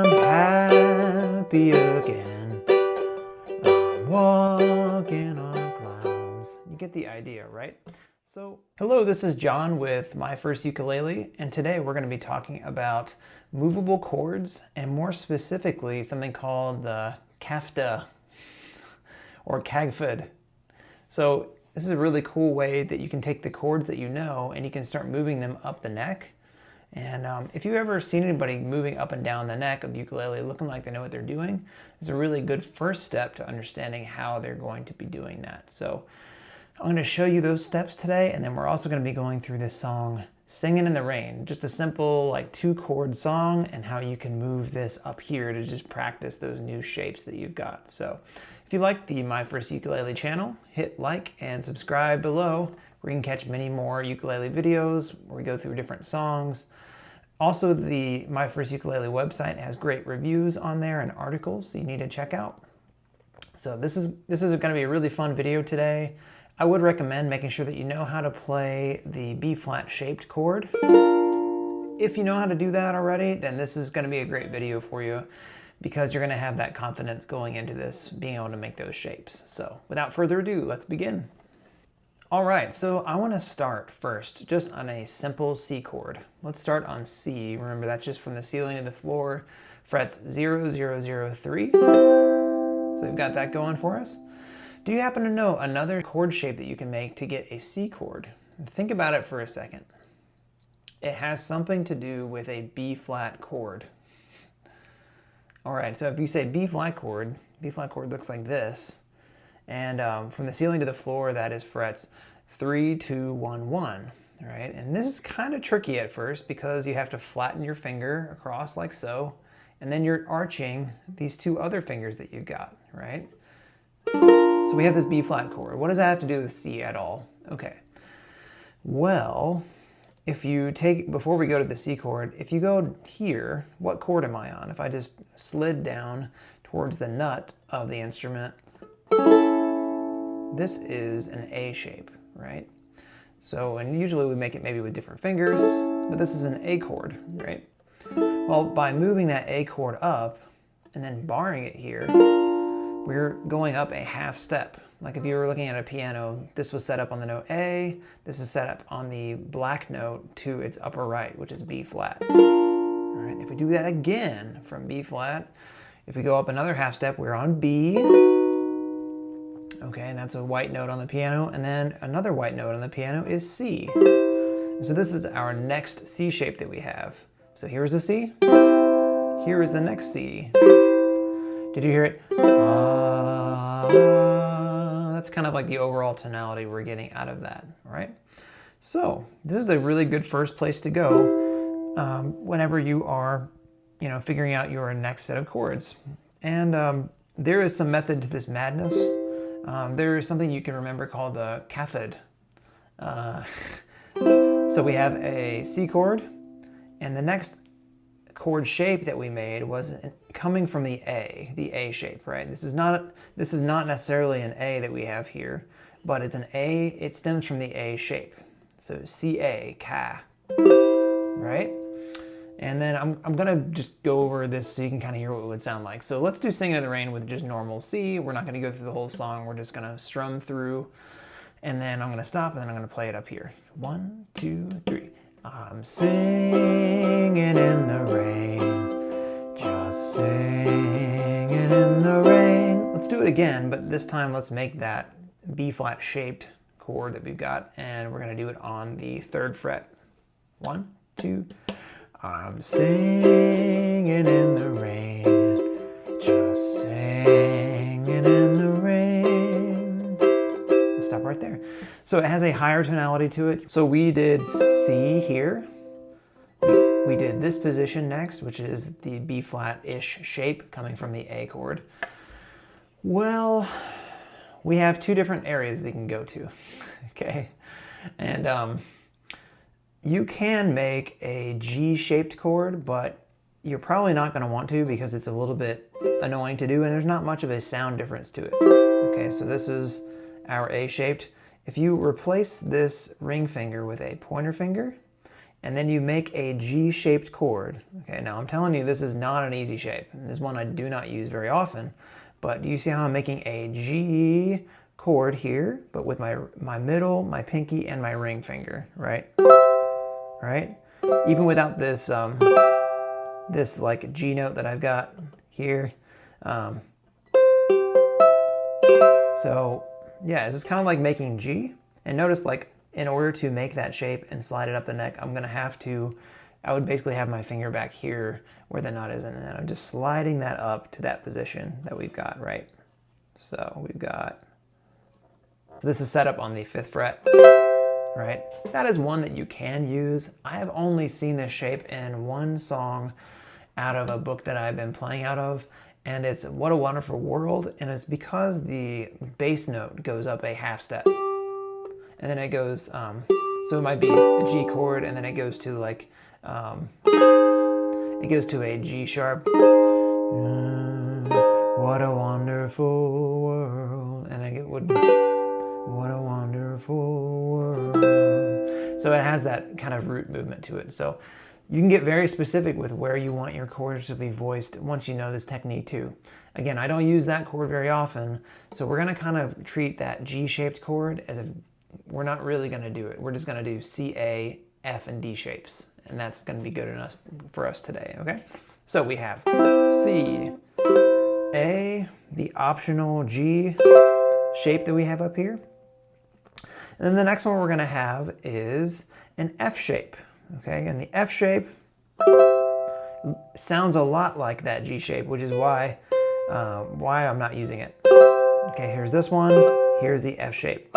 I'm happy again. I'm walking on clouds. You get the idea, right? So, hello, this is John with My First Ukulele, and today we're going to be talking about movable chords, and more specifically, something called the CAgFD, or CAgFD. So, this is a really cool way that you can take the chords that you know, and you can start moving them up the neck. And if you've ever seen anybody moving up and down the neck of the ukulele looking like they know what they're doing, it's a really good first step to understanding how they're going to be doing that. So I'm going to show you those steps today, and then we're also going to be going through this song, Singing in the Rain, just a simple like 2-chord song, and how you can move this up here to just practice those new shapes that you've got. So if you like the My First Ukulele channel, hit like and subscribe below, where you can catch many more ukulele videos where we go through different songs. Also, the My First Ukulele website has great reviews on there and articles you need to check out. So this is going to be a really fun video today. I would recommend making sure that you know how to play the B-flat shaped chord. If you know how to do that already, then this is going to be a great video for you, because you're going to have that confidence going into this, being able to make those shapes. So without further ado, let's begin. All right, so I want to start first just on a simple C chord. Let's start on C. Remember, that's just from the ceiling to the floor, frets 0, 0, 0, 3. So we've got that going for us. Do you happen to know another chord shape that you can make to get a C chord? Think about it for a second. It has something to do with a B-flat chord. All right, so if you say B-flat chord looks like this. And from the ceiling to the floor, that is frets 3, 2, 1, 1. All right, and this is kind of tricky at first because you have to flatten your finger across like so, and then you're arching these two other fingers that you've got, right? So we have this B-flat chord. What does that have to do with C at all? Okay, well, if you take, before we go to the C chord, if you go here, what chord am I on? If I just slid down towards the nut of the instrument, this is an A shape, right? So, and usually we make it maybe with different fingers, but this is an A chord, right? Well, by moving that A chord up and then barring it here, we're going up a half step. Like if you were looking at a piano, this was set up on the note A, this is set up on the black note to its upper right, which is B flat. All right, if we do that again from B flat, if we go up another half step, we're on B. Okay, and that's a white note on the piano, and then another white note on the piano is C. So this is our next C shape that we have. So here's the C, here is the next C. Did you hear it? That's kind of like the overall tonality we're getting out of that, all right? So this is a really good first place to go whenever you are, figuring out your next set of chords. And there is some method to this madness. There is something you can remember called the CAgFD. So we have a C chord, and the next chord shape that we made was coming from the A shape, right? This is not necessarily an A that we have here, but it's an A, it stems from the A shape. So CA, Ca, right? And then I'm gonna just go over this so you can kind of hear what it would sound like. So let's do Singing in the Rain with just normal C. We're not gonna go through the whole song, we're just gonna strum through, and then I'm gonna stop, and then I'm gonna play it up here. 1, 2, 3. I'm singing in the rain, just singing in the rain. Let's do it again, but this time let's make that B-flat shaped chord that we've got, and we're gonna do it on the 3rd fret. 1, 2. I'm singing in the rain, just singing in the rain. Let's stop right there. So it has a higher tonality to it. So we did C here. We did this position next, which is the B-flat-ish shape coming from the A chord. Well, we have 2 different areas we can go to, okay? And you can make a G-shaped chord, but you're probably not going to want to because it's a little bit annoying to do, and there's not much of a sound difference to it. Okay, so this is our A-shaped. If you replace this ring finger with a pointer finger, and then you make a G-shaped chord. Okay, now I'm telling you, this is not an easy shape. This is one I do not use very often, but do you see how I'm making a G chord here, but with my middle, my pinky, and my ring finger, right? Right? Even without this, this like G note that I've got here. So yeah, it's just kind of like making G. And notice, like, in order to make that shape and slide it up the neck, I'm gonna have to, I would basically have my finger back here where the knot is, and then I'm just sliding that up to that position that we've got, right? So we've got, so this is set up on the 5th fret, right? That is one that you can use. I have only seen this shape in one song out of a book that I've been playing out of, and it's What a Wonderful World, and it's because the bass note goes up a half step. And then it goes, so it might be a G chord, and then it goes to like, it goes to a G sharp. What a wonderful world. And it would, what a wonderful world. So it has that kind of root movement to it. So you can get very specific with where you want your chords to be voiced once you know this technique too. Again, I don't use that chord very often, so we're gonna kind of treat that G-shaped chord as if we're not really gonna do it. We're just gonna do C, A, F, and D shapes, and that's gonna be good enough for us today, okay? So we have C, A, the optional G shape that we have up here. And then the next one we're gonna have is an F shape, okay? And the F shape sounds a lot like that G shape, which is why I'm not using it. Okay, here's this one, here's the F shape.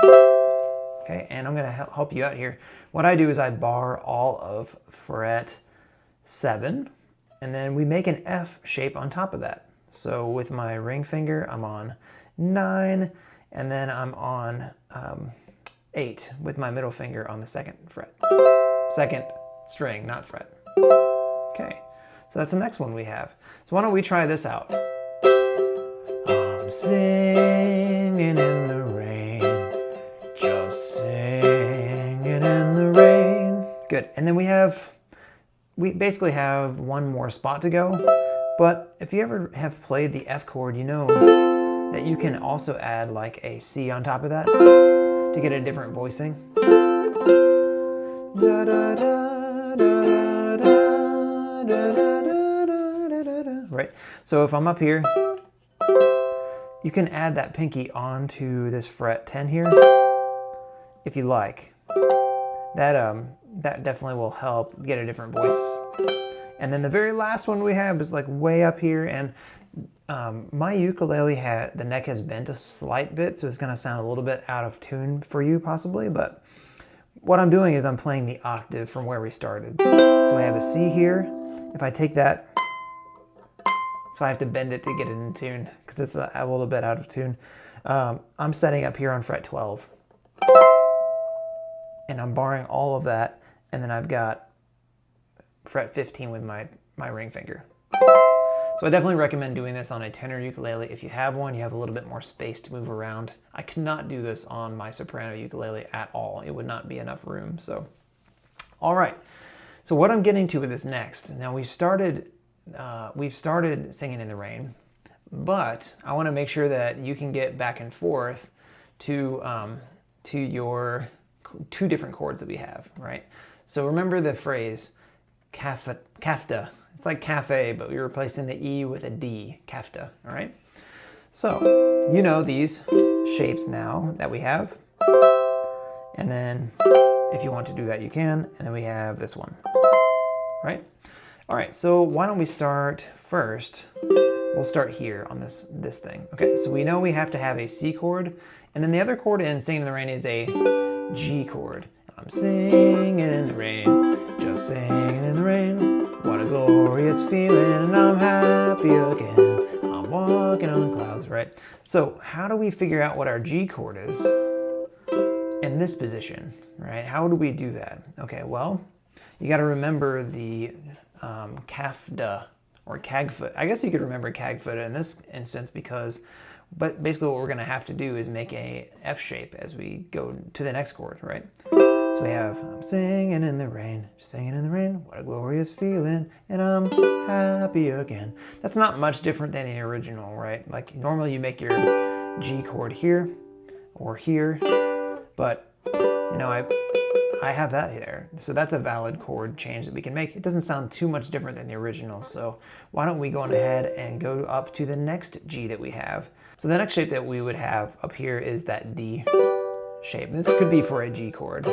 Okay, and I'm gonna help you out here. What I do is I bar all of fret 7, and then we make an F shape on top of that. So with my ring finger, I'm on 9, and then I'm on 8 with my middle finger on the 2nd fret. 2nd string, not fret. Okay, so that's the next one we have. So why don't we try this out? I'm singing in the rain, just singing in the rain. Good, and then we basically have one more spot to go, but if you ever have played the F chord, you know that you can also add like a C on top of that to get a different voicing. Da, da, da, da, da, da, da, da, da. Right, so if I'm up here, you can add that pinky onto this fret 10 here, if you like. That definitely will help get a different voice. And then the very last one we have is like way up here, and my ukulele the neck has bent a slight bit, so it's gonna sound a little bit out of tune for you possibly, but what I'm doing is I'm playing the octave from where we started. So I have a C here. If I take that, so I have to bend it to get it in tune because it's a little bit out of tune. I'm setting up here on fret 12. And I'm barring all of that, and then I've got fret 15 with my ring finger. So I definitely recommend doing this on a tenor ukulele. If you have one, you have a little bit more space to move around. I could not do this on my soprano ukulele at all. It would not be enough room, so. All right, so what I'm getting to with this next, now we've started singing in the rain, but I wanna make sure that you can get back and forth to your 2 different chords that we have, right? So remember the phrase CAgFD. It's like cafe, but we're replacing the E with a D, CAgFD, all right? So you know these shapes now that we have. And then if you want to do that, you can. And then we have this one, right? All right, so why don't we start first? We'll start here on this thing. Okay, so we know we have to have a C chord, and then the other chord in Singing in the Rain is a G chord. I'm singing in the rain, just singing in the rain. What a glorious feeling, and I'm happy again. I'm walking on clouds, right? So how do we figure out what our G chord is in this position, right? How do we do that? Okay, well, you got to remember the CAgFD or CAgFD. I guess you could remember CAgFD in this instance but basically what we're going to have to do is make a F shape as we go to the next chord, right? So we have, I'm singing in the rain, singing in the rain, what a glorious feeling, and I'm happy again. That's not much different than the original, right? Like normally you make your G chord here or here, but you know, I have that there. So that's a valid chord change that we can make. It doesn't sound too much different than the original. So why don't we go on ahead and go up to the next G that we have. So the next shape that we would have up here is that D shape. This could be for a G chord,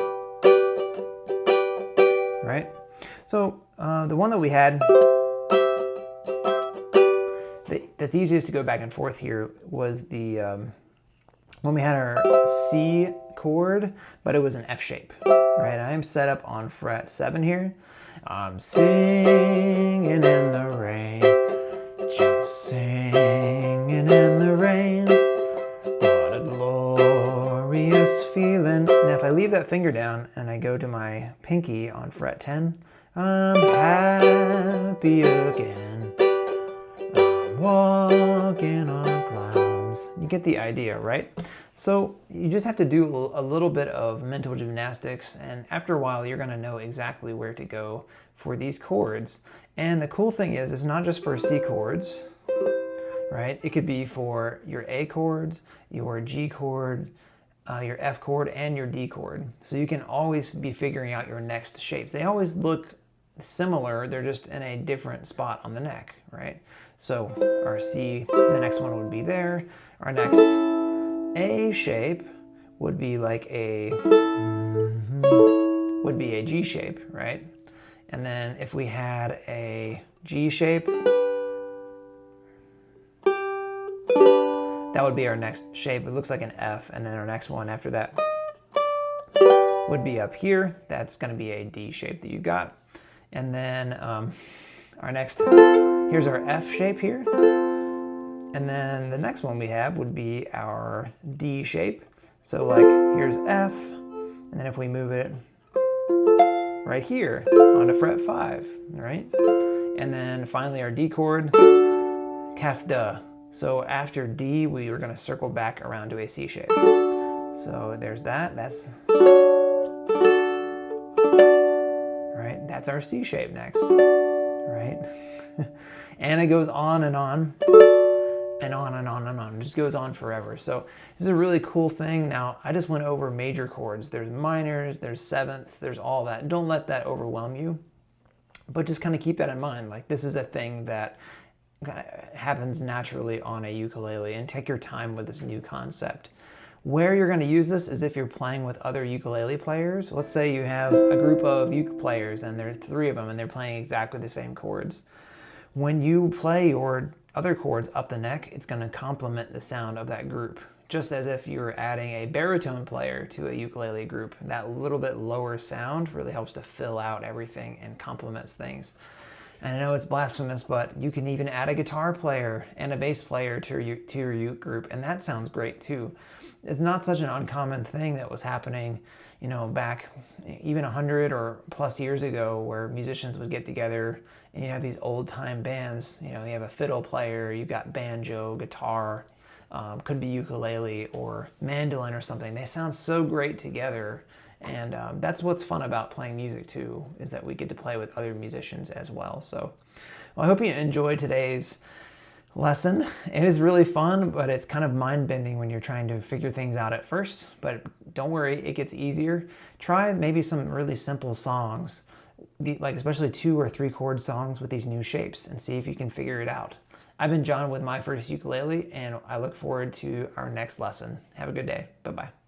right? So the one that we had that's easiest to go back and forth here was the when we had our C chord, but it was an F shape, right? I am set up on fret 7 here. I'm singing in the rain, just singing in the rain. What a glorious feeling. And if I leave that finger down and I go to my pinky on fret 10, I'm happy again. I'm walking on clouds. You get the idea, right? So you just have to do a little bit of mental gymnastics, and after a while you're going to know exactly where to go for these chords. And the cool thing is, it's not just for C chords, right? It could be for your A chords, your G chord, your F chord, and your D chord. So you can always be figuring out your next shapes. They always look similar, they're just in a different spot on the neck, right? So our C, the next one would be there. Our next A shape would be like would be a G shape, right? And then if we had a G shape, that would be our next shape. It looks like an F, and then our next one after that would be up here. That's going to be a D shape that you got. And then our next, here's our F shape here. And then the next one we have would be our D shape. So like here's F, and then if we move it right here onto fret 5, right? And then finally our D chord, CAgFD. So after D, we were going to circle back around to a C shape. So there's that. That's right. That's our C shape next, right? And it goes on and on. And on and on and on. It just goes on forever. So this is a really cool thing. Now, I just went over major chords. There's minors, there's sevenths, there's all that. Don't let that overwhelm you, but just kind of keep that in mind. Like, this is a thing that happens naturally on a ukulele, and take your time with this new concept. Where you're going to use this is if you're playing with other ukulele players. Let's say you have a group of uke players and there are 3 of them and they're playing exactly the same chords. When you play your other chords up the neck, it's going to complement the sound of that group. Just as if you're adding a baritone player to a ukulele group, that little bit lower sound really helps to fill out everything and complements things. And I know it's blasphemous, but you can even add a guitar player and a bass player to your uke group, and that sounds great too. It's not such an uncommon thing that was happening, you know, back even 100 or plus years ago, where musicians would get together and you have these old time bands. You know, you have a fiddle player, you've got banjo, guitar, could be ukulele or mandolin or something. They sound so great together. And that's what's fun about playing music too, is that we get to play with other musicians as well. So well, I hope you enjoyed today's lesson. It is really fun, but it's kind of mind-bending when you're trying to figure things out at first. But don't worry, it gets easier. Try maybe some really simple songs, like especially 2 or 3 chord songs with these new shapes, and see if you can figure it out. I've been John with My First Ukulele, and I look forward to our next lesson. Have a good day. Bye-bye.